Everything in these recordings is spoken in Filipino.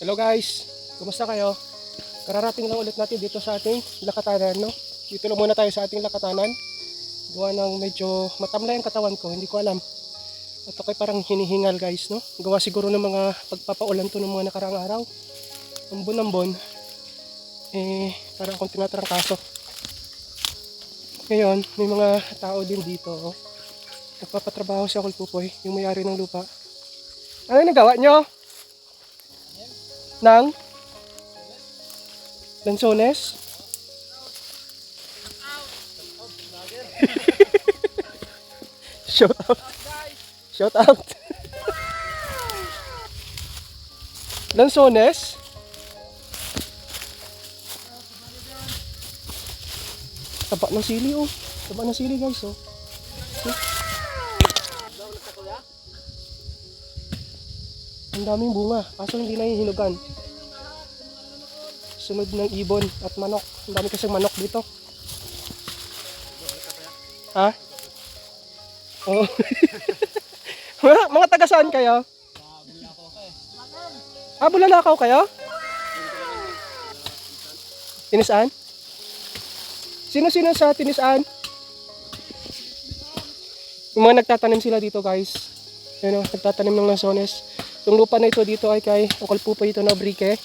Hello guys, kumusta kayo? Kararating lang ulit natin dito sa ating lakatanan, no? Dito lang muna tayo sa ating lakatanan. Gawa ng medyo matamlay ang katawan ko, hindi ko alam. At ako'y parang hinihingal guys, no? Gawa siguro ng mga pagpapaulan to ng mga nakaraang araw. Ambon-ambon, parang akong tinatrangkaso. Ngayon, may mga tao din dito, oh. Nagpapatrabaho si Uncle Pupoy, yung may-ari ng lupa. Ano yung nagawa nyo? Nang Lanzones? Shout out. Shout out. Lanzones? Taba ng sili, oh. Taba ng sili guys, oh. Ang daming bunga, kaso hindi na hinugan. Sunod ng ibon at manok. Ang dami kasing manok dito. Ha? Oh. mga taga saan kayo? Ah, Bulalakaw kayo? Tinisaan? Sino-sino sa Tinisaan? Yung mga nagtatanim sila dito guys. Ayun, nagtatanim ng lansones. Yung lupa na ito dito ay kay Uncle Pupoy ito na Brique.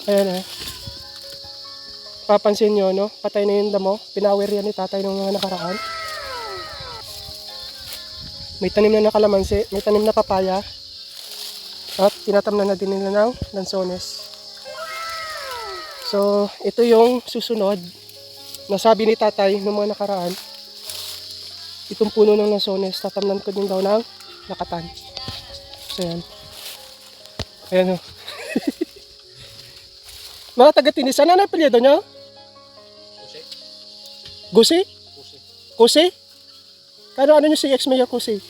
Ayan eh. Papansin nyo, no? Patay na yung damo. Pinawer yan ni tatay ng mga nakaraan. May tanim na kalamansi. May tanim na papaya. At tinatamnan na din nila ng lansones. So, ito yung susunod. Nasabi ni tatay ng mga nakaraan. Itong puno ng lansones. Tatamnan ko din daw ng lakatan. So, ayan. Ayan o. Mga taga-Tinis, ano na apelyido nyo? Gusi? Kusi? Ano nyo si ex-mayor Kusi?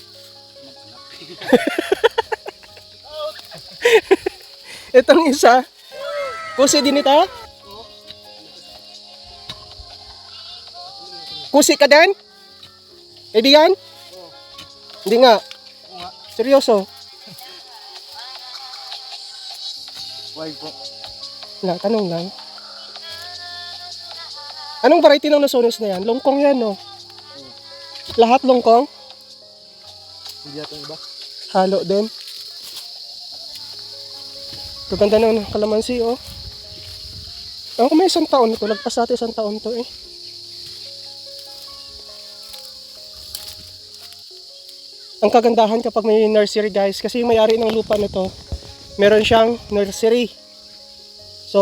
Itong isa. Kusi din ito? Kusi ka din? Kaibigan? Hindi nga. Seryoso? Why po? Wala, tanong lang. Anong variety ng lansones na yan? Longkong yan, no? Lahat longkong? Hindi atong iba. Halo din. Gaganda ng kalamansi, oh. Ako may isang taon ito. Lagpas natin isang taon to, eh. Ang kagandahan kapag may nursery, guys, kasi yung may-ari ng lupa nito, meron siyang nursery. So,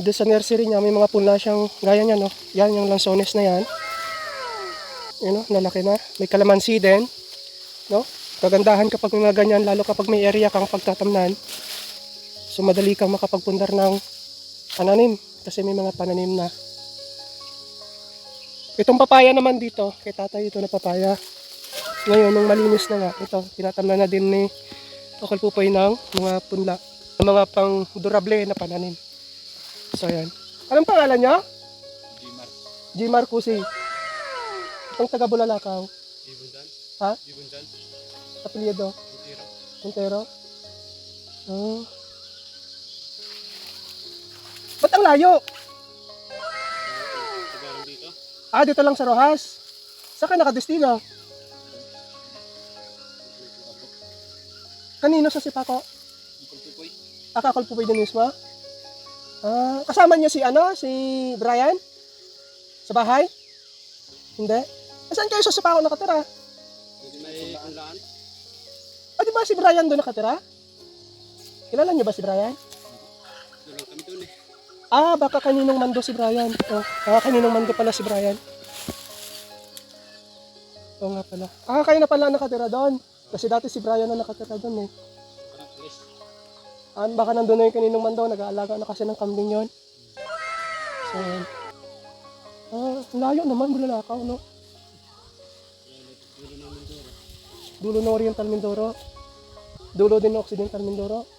doon sa nursery niya, may mga punla siyang gaya niya, no? Yan, yung lansones na yan. Yun, no? Lalaki na. May kalamansi din, no? Kagandahan kapag may mga ganyan, lalo kapag may area kang pagtatamnan. So, madali kang makapagpundar ng pananim. Kasi may mga pananim na. Itong papaya naman dito, kay tatay ito na papaya. Ngayon, nung malinis na nga, ito, tinatamnan na din ni Uncle Pupoy ng mga punla. Mga pang durable na pananim. So, ayan. Anong pangalan niya? Gmar. Gmar Kusi. Itong taga Bulalakaw. Gibundan. Ha? Gibundan. Apelyido? Butiro. Montero? Oh. Ba't ang layo? Tagarang dito. Ah, dito lang sa Rojas. Saan ka nakadestino? Kanino sa Sipako? Kultupoy. Akakol po ba din mismo? Ah, kasama niyo si si Brian? Sa bahay? Hindi? Saan kayo sa Sipako nakatira? Hindi may punlaan. Ah, di ba si Brian doon nakatira? Kilala niyo ba si Brian? Doon kami doon eh. Ah, baka kaninong mando si Brian. Oh, kaninong mando pala si Brian. Oo nga pala. Ah, kayo na pala nakatira doon. Kasi dati si Brian na nakatira doon eh. Parang alis. Baka nandun na yung kaninong mando. Nag-aalaga na kasi ng kambing yon. So, layo naman, Bulalakaw, no? Dulo ng Mindoro. Dulo ng Oriental Mindoro. Dulo din ng Occidental Mindoro.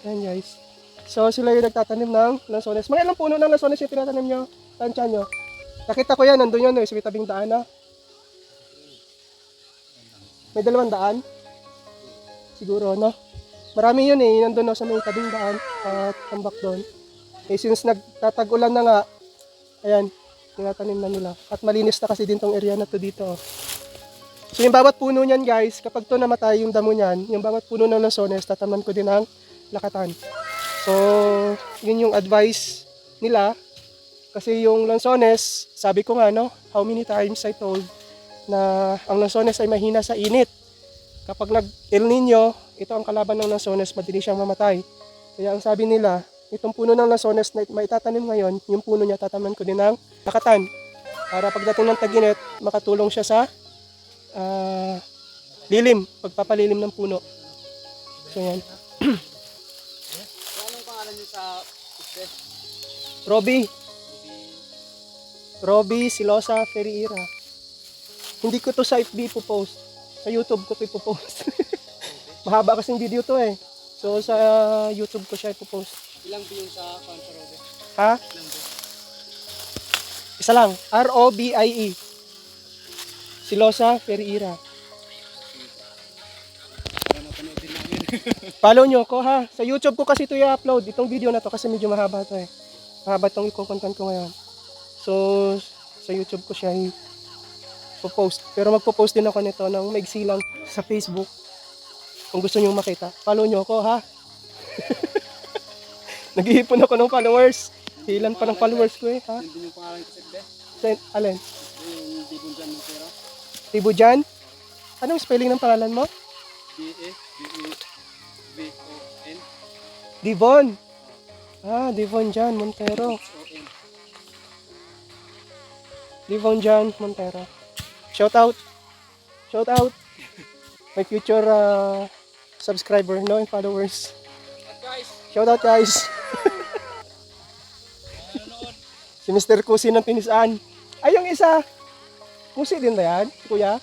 Ayan guys. So sila yung nagtatanim ng lansones. Mga ilang puno ng lansones yung tinatanim nyo? Tansya nyo? Nakita ko yan, nandun yun, sa may tabing daan na. May 200? siguro, no? Marami yun eh, nandun no, sa may tabing daan at tambak doon. Eh since nagtatag-ulan na nga, ayan, tinatanim na nila. At malinis na kasi din tong area na to dito. Oh. So yung bawat puno niyan guys, kapag to namatay yung damo niyan, yung bawat puno ng lansones, tataman ko din ng lakatan. So, yun yung advice nila. Kasi yung lansones, sabi ko nga no, how many times I told na ang lansones ay mahina sa init. Kapag nag-El Nino, ito ang kalaban ng lansones, madali siyang mamatay. Kaya ang sabi nila, itong puno ng lansones na maitatanim ngayon, yung puno niya tataman ko din ng lakatan. Para pagdating ng tag-init, makatulong siya sa lilim, pagpapalilim ng puno. So yan. So, anong pangalan niyo sa isbe? Robbie Silosa Ferreira. Hindi ko to sa FB po-post. Sa YouTube ko to ipo-post. Mahaba kasing video to eh. So sa YouTube ko siya ipo-post. Ilang view sa Robe? Ha? Ilang view? Isa lang. ROBIE. Silosa Ferreira. Para mapanood din namin. Follow nyo ko ha. Sa YouTube ko kasi ito i-upload. Itong video na to kasi medyo mahaba to eh. Mahaba itong i-content ko ngayon. So sa YouTube ko siya i-post. Pero magpo-post din ako nito ng maigsi lang sa Facebook. Kung gusto nyo makita. Follow nyo ko ha. Nag-iipon ako ng followers. Ilan pa ng followers ko eh ha. Yun din yung pangalan ko sa isbe? Alin? Yung Dibon Jan Montero. Tibujan? Anong spelling ng pangalan mo? D-E-B-E-V-O-N. Divon. Divon Jan Montero. O-N. Divon Jan Montero. Shout out. Shout out. My future subscriber, no, and followers. Guys, Shout out guys. Si Mr. Kusi ng Tinisaan. Ay, yung isa. Kusi din ba yan, kuya?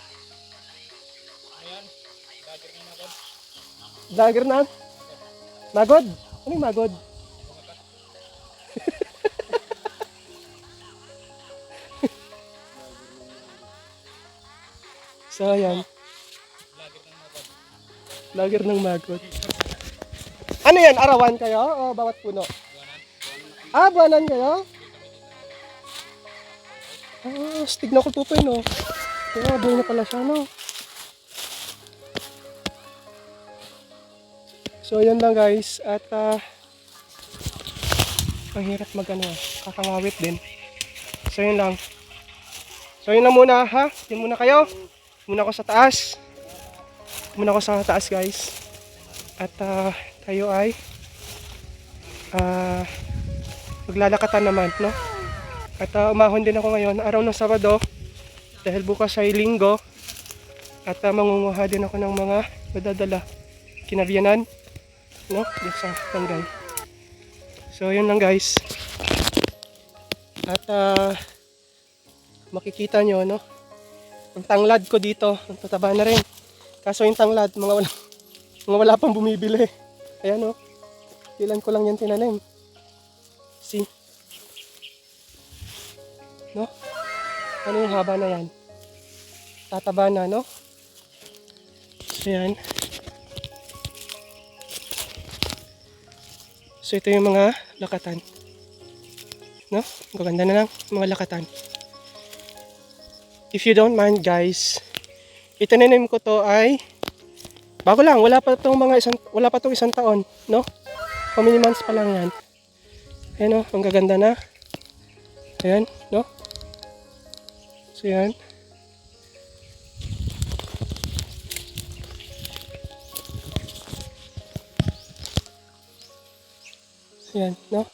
Dagger na. Magod? Anong magod? So, ayan. Lager ng magod. Ano yan? Arawan kayo? O bawat puno? Buwanan kayo? Stig na ko tutoy, no? Kaya, buhay na pala siya, no? So, ayan lang guys. At, ang hirap kakangawit din. So, yun lang. So, yun lang muna, ha? Yun muna kayo. Muna ako sa taas. Guys. At tayo ay maglalakatan naman, no? At umahon din ako ngayon, araw ng Sabado, dahil bukas ay Linggo. At mangunguha din ako ng mga madadala kinabiyanan, no? Dito sa Tanggay. So yun lang guys. At makikita nyo, no? Ang tanglad ko dito, ang tataba na rin. Kaso yung tanglad, mga wala pang bumibili. Ayan o. Ilan ko lang yan tinanim. See? No? Ano yung haba na yan? Tataba na, no? So yan. So ito yung mga lakatan. No? Ang gaganda na lang mga lakatan. If you don't mind guys, itinanim ko to ay bago lang, wala pa tong isang taon, no? How many months pa lang yan. Ayan o, ang gaganda na. Ayan, no? So yan. Ayan, no?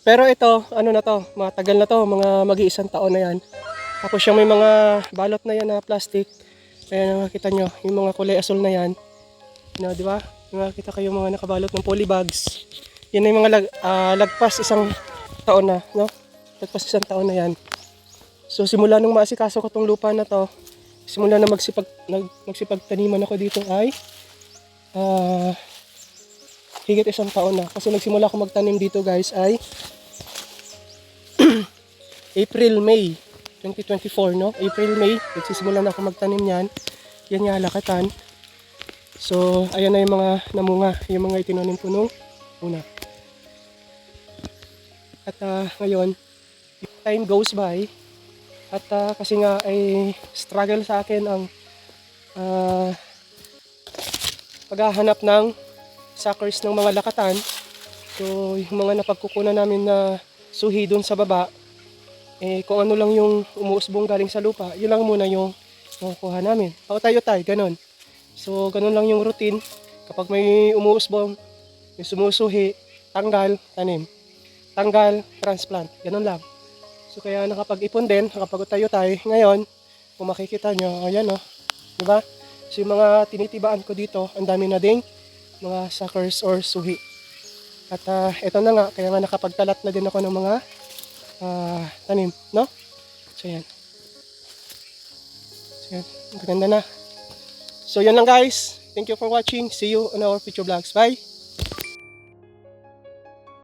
Pero ito, ano na to, matagal na to, mga mag-iisang taon na yan. Tapos yung may mga balot na yan na plastic. Ayan, nakikita nyo, yung mga kulay asul na yan. No, di ba? Nakikita kayo mga nakabalot ng polybags. Yan ay mga lagpas isang taon na, no? Lagpas isang taon na yan. So simula nung maasikaso ko tong lupa na to, simula na magsipagtaniman ako dito ay higit isang taon na. Kasi nagsimula ako magtanim dito guys ay April, May 2024, no? April, May, nagsisimula na ako magtanim yan. Yan nga, lakatan. So, ayan na yung mga namunga, yung mga itinanim ko nung una. At ngayon, time goes by, at kasi nga ay struggle sa akin ang paghahanap ng suckers ng mga lakatan. So, yung mga napagkukunan namin na suhi dun sa baba, kung ano lang yung umuusbong galing sa lupa, yun lang muna yung makukuha namin. Tayo, ganun. So, ganun lang yung routine. Kapag may umuusbong, may sumusuhi, tanggal, tanim. Tanggal, transplant. Ganun lang. So, kaya nakapag-ipon din, nakapag-tayo-tay. Ngayon, kung makikita nyo, ayan o. Diba? So, yung mga tinitibaan ko dito, ang dami na ding mga suckers or suhi. At eto na nga, kaya nga nakapagkalat na din ako ng mga tanim, no? So, yan. So, yan. Maganda na. So, yan lang guys. Thank you for watching. See you on our future vlogs. Bye!